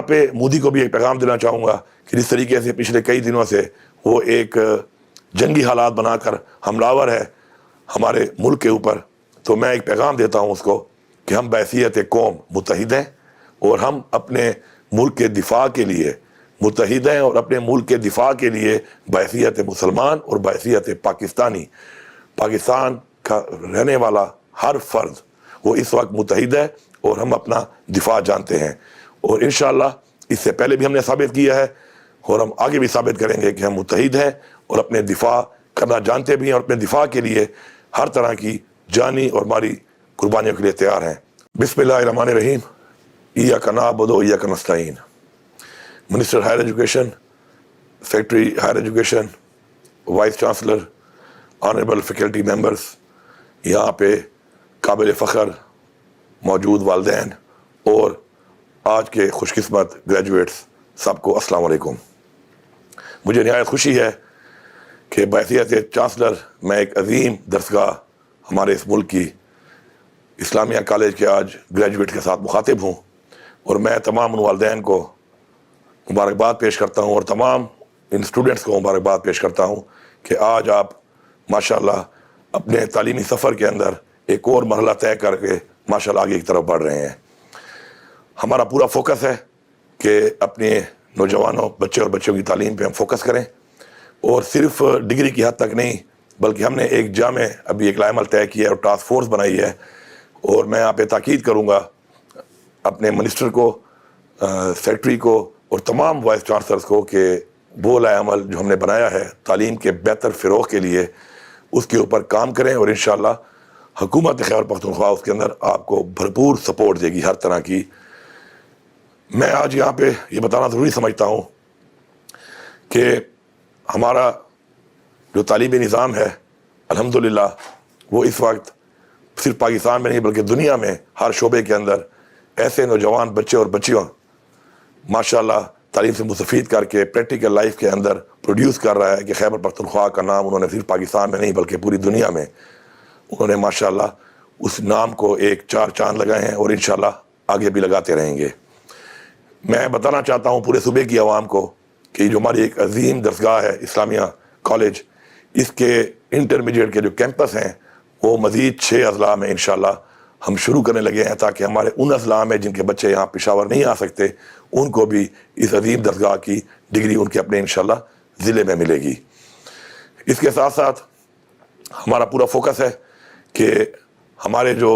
यहाँ पे मोदी को भी एक पैगाम देना चाहूँगा कि जिस तरीके से पिछले कई दिनों से वो एक जंगी हालात बनाकर हमलावर है हमारे मुल्क के ऊपर, तो मैं एक पैगाम देता हूँ उसको कि हम बहसीयत कौम मुत्तहिद हैं और हम अपने मुल्क के दिफा के लिए मुत्तहिद हैं और अपने मुल्क के दिफा के लिए बहसीयत मुसलमान और बहसीयत पाकिस्तानी, पाकिस्तान का रहने वाला हर फर्द वो इस वक्त मुत्तहिद है और हम अपना दिफा जानते हैं। और इंशाअल्लाह इससे पहले भी हमने साबित किया है और हम आगे भी साबित करेंगे कि हम मुत्तहिद हैं और अपने दिफा करना जानते भी हैं और अपने दिफा के लिए हर तरह की जानी और माली कुर्बानियों के लिए तैयार हैं। बिस्मिल्लाहिर्रहमानिर्रहीम। इय्याका नअबुदु व इय्याका नस्तईन। Minister higher education, secretary higher education, vice chancellor, honourable faculty members, यहाँ पे काबिल फ़ख्र मौजूद वालिदैन और आज के खुशकिस्मत ग्रेजुएट्स, सबको अस्सलाम वालेकुम। मुझे निहायत खुशी है कि बहसीयत चांसलर मैं एक अजीम दरसगाह हमारे इस मुल्क की इस्लामिया कॉलेज के आज ग्रेजुएट के साथ मुखातिब हूँ और मैं तमाम उन वालिदैन को मुबारकबाद पेश करता हूँ और तमाम इन स्टूडेंट्स को मुबारकबाद पेश करता हूँ कि आज आप माशाल्लाह अपने तालीमी सफ़र के अंदर एक और मरहला तय करके माशाल्लाह आगे की तरफ बढ़ रहे हैं। हमारा पूरा फोकस है कि अपने नौजवानों, बच्चे और बच्चों की तालीम पे हम फोकस करें और सिर्फ डिग्री की हद तक नहीं, बल्कि हमने एक जामे अभी एक लाइमल तय किया है और टास्क फोर्स बनाई है। और मैं यहाँ पे ताकीद करूँगा अपने मिनिस्टर को, सेक्रेटरी को और तमाम वाइस चांसलर्स को कि वो लाइमल जो हमने बनाया है तालीम के बेहतर फ़रोग़ के लिए उसके ऊपर काम करें और इंशाअल्लाह हुकूमत खैबर पख्तूनख्वा उसके अंदर आपको भरपूर सपोर्ट देगी हर तरह की। मैं आज यहाँ पे ये बताना ज़रूरी समझता हूँ कि हमारा जो तालीमी निज़ाम है अल्हम्दुलिल्लाह वो इस वक्त सिर्फ पाकिस्तान में नहीं बल्कि दुनिया में हर शोबे के अंदर ऐसे नौजवान बच्चे और बच्चियों माशाल्लाह तालीम से मुस्तफ़ीद करके प्रैक्टिकल लाइफ के अंदर प्रोड्यूस कर रहा है कि खैबर पख्तूनख्वा का नाम उन्होंने सिर्फ पाकिस्तान में नहीं बल्कि पूरी दुनिया में उन्होंने माशाल्लाह उस नाम को एक चार चांद लगाए हैं और इंशाल्लाह आगे भी लगाते रहेंगे। मैं बताना चाहता हूँ पूरे सूबे की आवाम को कि जो हमारी एक अजीम दरसगाह है इस्लामिया कॉलेज, इसके इंटरमीडिएट के जो कैंपस हैं वो मज़ीद 6 अज़ला में इंशाल्लाह हम शुरू करने लगे हैं ताकि हमारे उन अज़ला में जिनके बच्चे यहाँ पेशावर नहीं आ सकते उनको भी इस अजीम दरसगाह की डिग्री उनके अपने इंशाल्लाह ज़िले में मिलेगी। इसके साथ साथ हमारा पूरा फोकस है कि हमारे जो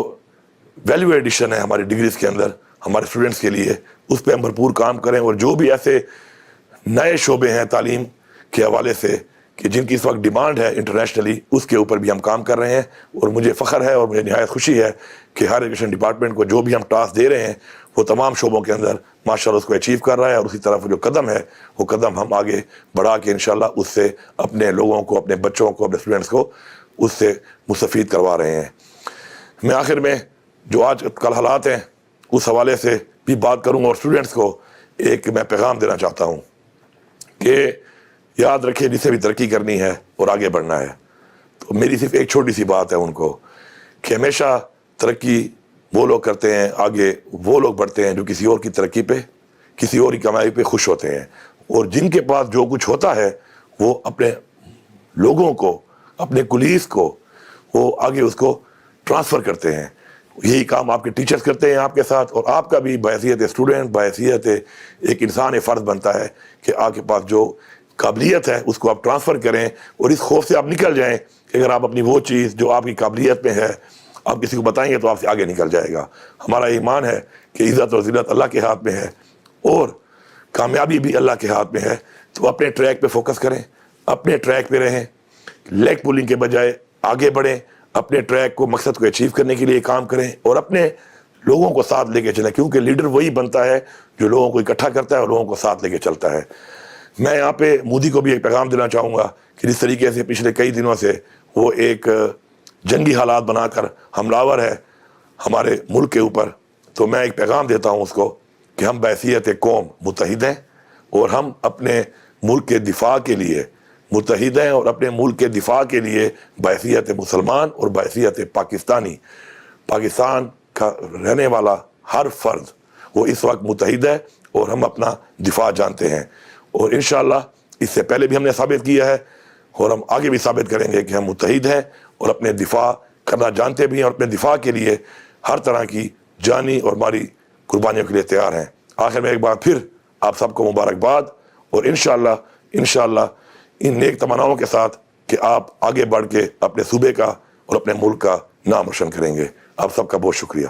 वैल्यू एडिशन है हमारी डिग्रीज़ के अंदर हमारे स्टूडेंट्स के लिए उस पर हम भरपूर काम करें और जो भी ऐसे नए शोबे हैं तालीम के हवाले से कि जिनकी इस वक्त डिमांड है इंटरनेशनली उसके ऊपर भी हम काम कर रहे हैं। और मुझे फ़ख्र है और मुझे निहायत खुशी है कि हायर एजुकेशन डिपार्टमेंट को जो भी हम टास्क दे रहे हैं वो तमाम शोबों के अंदर माशाल्लाह उसको अचीव कर रहा है और उसी तरफ जो कदम है वो कदम हम आगे बढ़ा के इंशाल्लाह उससे अपने लोगों को, अपने बच्चों को, अपने स्टूडेंट्स को उससे मुस्तफ़ीद करवा रहे हैं। मैं आखिर में जो आज कल हालात हैं उस हवाले से भी बात करूँगा और स्टूडेंट्स को एक मैं पैगाम देना चाहता हूँ कि याद रखिए जिसे भी तरक्की करनी है और आगे बढ़ना है तो मेरी सिर्फ एक छोटी सी बात है उनको कि हमेशा तरक्की वो लोग करते हैं, आगे वो लोग बढ़ते हैं जो किसी और की तरक्की पे, किसी और की कमाई पे खुश होते हैं और जिनके पास जो कुछ होता है वो अपने लोगों को, अपने कुलीस को वो आगे उसको ट्रांसफ़र करते हैं। यही काम आपके टीचर्स करते हैं आपके साथ और आपका भी बहैसियत स्टूडेंट, बहैसियत एक इंसान फ़र्ज बनता है कि आपके पास जो काबिलियत है उसको आप ट्रांसफ़र करें और इस खौफ से आप निकल जाएं कि अगर आप अपनी वो चीज़ जो आपकी काबिलियत में है आप किसी को बताएंगे तो आपसे आगे निकल जाएगा। हमारा ईमान है कि इज़्ज़त और ज़िल्लत अल्लाह के हाथ में है और कामयाबी भी अल्लाह के हाथ में है। तो अपने ट्रैक पे फोकस करें, अपने ट्रैक पे रहें, लेग पुलिंग के बजाय आगे बढ़ें, अपने ट्रैक को, मकसद को अचीव करने के लिए काम करें और अपने लोगों को साथ लेके चलें क्योंकि लीडर वही बनता है जो लोगों को इकट्ठा करता है और लोगों को साथ लेके चलता है। मैं यहाँ पे मोदी को भी एक पैगाम देना चाहूँगा कि जिस तरीके से पिछले कई दिनों से वो एक जंगी हालात बनाकर हमलावर है हमारे मुल्क के ऊपर, तो मैं एक पैगाम देता हूँ उसको कि हम बहसीयत कौम मुत्तहिद हैं और हम अपने मुल्क के दिफा के लिए मुत्तहिद हैं और अपने मुल्क के दिफा के लिए बहसीयत मुसलमान और बहसीयत पाकिस्तानी, पाकिस्तान का रहने वाला हर फर्द वो इस वक्त मुत्तहिद है اور ہم اپنا دفاع جانتے ہیں، اور انشاءاللہ اس سے پہلے بھی ہم نے ثابت کیا ہے اور ہم آگے بھی ثابت کریں گے کہ ہم متحد ہیں اور اپنے دفاع کرنا جانتے بھی ہیں، اور اپنے دفاع کے لیے ہر طرح کی جانی اور مالی قربانیوں کے لیے تیار ہیں۔ آخر میں ایک بار پھر آپ سب کو مبارکباد، اور انشاءاللہ ان نیک تمناؤں کے ساتھ کہ آپ آگے بڑھ کے اپنے صوبے کا اور اپنے ملک کا نام روشن کریں گے۔ آپ سب کا بہت شکریہ۔